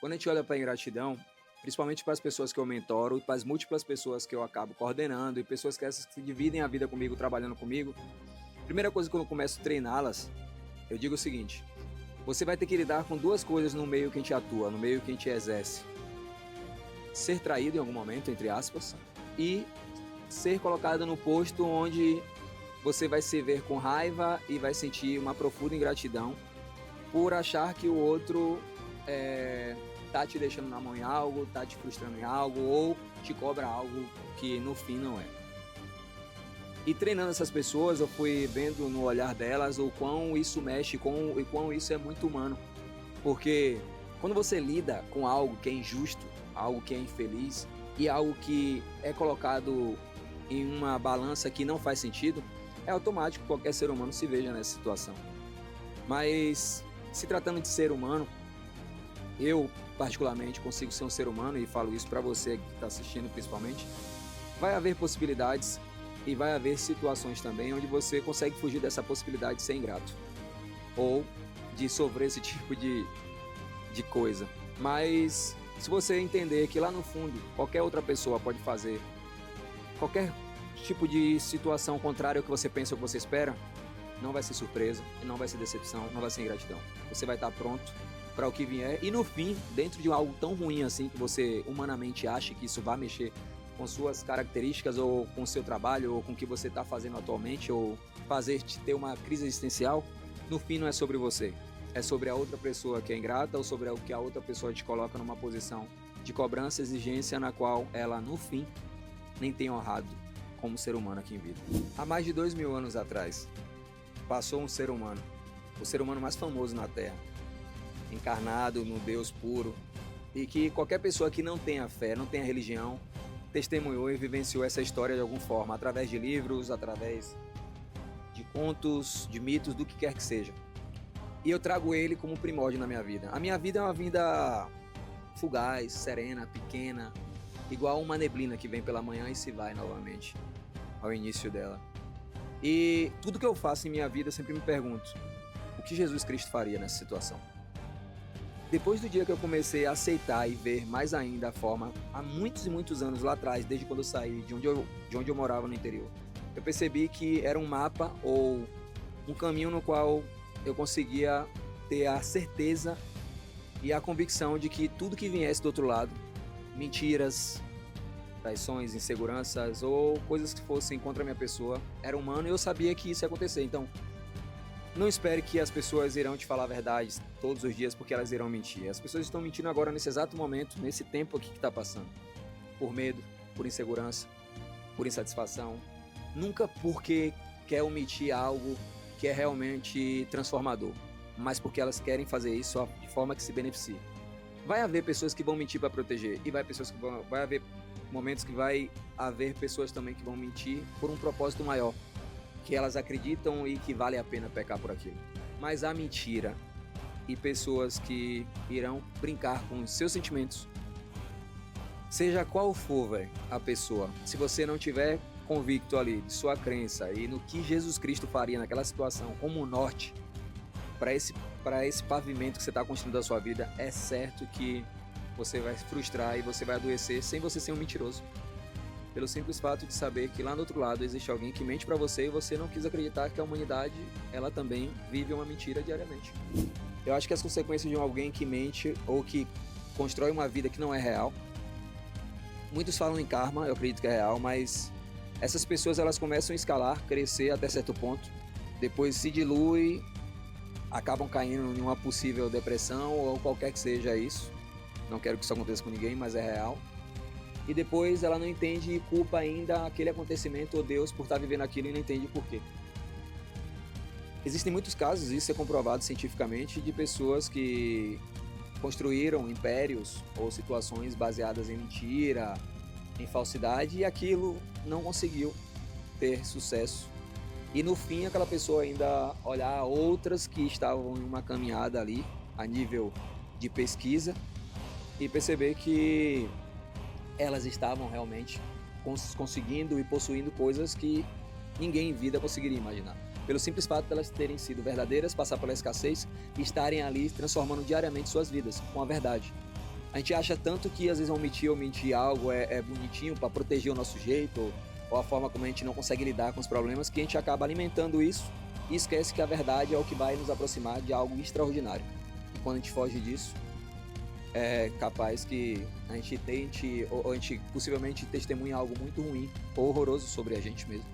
Quando a gente olha para a ingratidão, principalmente para as pessoas que eu mentoro, para as múltiplas pessoas que eu acabo coordenando e pessoas que essas que dividem a vida comigo, trabalhando comigo, a primeira coisa que eu começo a treiná-las, eu digo o seguinte: você vai ter que lidar com duas coisas no meio que a gente atua, no meio que a gente exerce. Ser traído em algum momento, entre aspas, e ser colocado no posto onde você vai se ver com raiva e vai sentir uma profunda ingratidão por achar que o outro tá te deixando na mão em algo, tá te frustrando em algo ou te cobra algo que no fim não é. E treinando essas pessoas, eu fui vendo no olhar delas o quão isso mexe e quão isso é muito humano. Porque quando você lida com algo que é injusto, algo que é infeliz e algo que é colocado em uma balança que não faz sentido, é automático que qualquer ser humano se veja nessa situação. Mas se tratando de ser humano, eu particularmente consigo ser um ser humano e falo isso para você que está assistindo principalmente. Vai haver possibilidades e vai haver situações também onde você consegue fugir dessa possibilidade de ser ingrato ou de sofrer esse tipo de coisa. Mas se você entender que lá no fundo qualquer outra pessoa pode fazer qualquer tipo de situação contrária ao que você pensa ou que você espera, não vai ser surpresa, não vai ser decepção, não vai ser ingratidão. Você vai estar pronto para o que vier e no fim, dentro de algo tão ruim assim que você humanamente acha que isso vai mexer com suas características ou com o seu trabalho ou com o que você está fazendo atualmente ou fazer te ter uma crise existencial, no fim não é sobre você. É sobre a outra pessoa que é ingrata ou sobre o que a outra pessoa te coloca numa posição de cobrança, exigência na qual ela, no fim, nem tem honrado como ser humano aqui em vida. Há mais de 2000 anos atrás, passou um ser humano, o ser humano mais famoso na Terra, encarnado no Deus puro, e que qualquer pessoa que não tenha fé, não tenha religião, testemunhou e vivenciou essa história de alguma forma, através de livros, através de contos, de mitos, do que quer que seja. E eu trago ele como primórdio na minha vida. A minha vida é uma vida fugaz, serena, pequena, igual uma neblina que vem pela manhã e se vai novamente ao início dela. E tudo que eu faço em minha vida eu sempre me pergunto: o que Jesus Cristo faria nessa situação? Depois do dia que eu comecei a aceitar e ver mais ainda a forma, há muitos e muitos anos lá atrás, desde quando eu saí de onde eu morava no interior, eu percebi que era um mapa ou um caminho no qual eu conseguia ter a certeza e a convicção de que tudo que viesse do outro lado, mentiras, traições, inseguranças ou coisas que fossem contra a minha pessoa, era humano e eu sabia que isso ia acontecer. Então, não espere que as pessoas irão te falar a verdade todos os dias porque elas irão mentir. As pessoas estão mentindo agora nesse exato momento, nesse tempo aqui que está passando. Por medo, por insegurança, por insatisfação. Nunca porque quer omitir algo que é realmente transformador, mas porque elas querem fazer isso de forma que se beneficie. Vai haver pessoas que vão mentir para proteger e vai haver momentos que vai haver pessoas também que vão mentir por um propósito maior, que elas acreditam e que vale a pena pecar por aquilo. Mas há mentira e pessoas que irão brincar com os seus sentimentos. Seja qual for, a pessoa, se você não tiver convicto ali de sua crença e no que Jesus Cristo faria naquela situação como norte para esse pavimento que você está construindo da sua vida, é certo que você vai se frustrar e você vai adoecer sem você ser um mentiroso. Pelo simples fato de saber que lá do outro lado existe alguém que mente para você e você não quis acreditar que a humanidade, ela também vive uma mentira diariamente. Eu acho que as consequências de alguém que mente ou que constrói uma vida que não é real, muitos falam em karma, eu acredito que é real, mas essas pessoas elas começam a escalar, crescer até certo ponto, depois se dilui, acabam caindo em uma possível depressão ou qualquer que seja isso. Não quero que isso aconteça com ninguém, mas é real. E depois ela não entende e culpa ainda aquele acontecimento ou Deus por estar vivendo aquilo e não entende por quê. Existem muitos casos, isso é comprovado cientificamente, de pessoas que construíram impérios ou situações baseadas em mentira, em falsidade, e aquilo não conseguiu ter sucesso. E no fim aquela pessoa ainda olhar outras que estavam em uma caminhada ali, a nível de pesquisa, e perceber que elas estavam realmente conseguindo e possuindo coisas que ninguém em vida conseguiria imaginar. Pelo simples fato de elas terem sido verdadeiras, passar pela escassez e estarem ali transformando diariamente suas vidas com a verdade. A gente acha tanto que às vezes omitir ou mentir algo é bonitinho para proteger o nosso jeito, ou a forma como a gente não consegue lidar com os problemas, que a gente acaba alimentando isso e esquece que a verdade é o que vai nos aproximar de algo extraordinário. E quando a gente foge disso, é capaz que a gente tente, ou a gente possivelmente testemunhe algo muito ruim ou horroroso sobre a gente mesmo.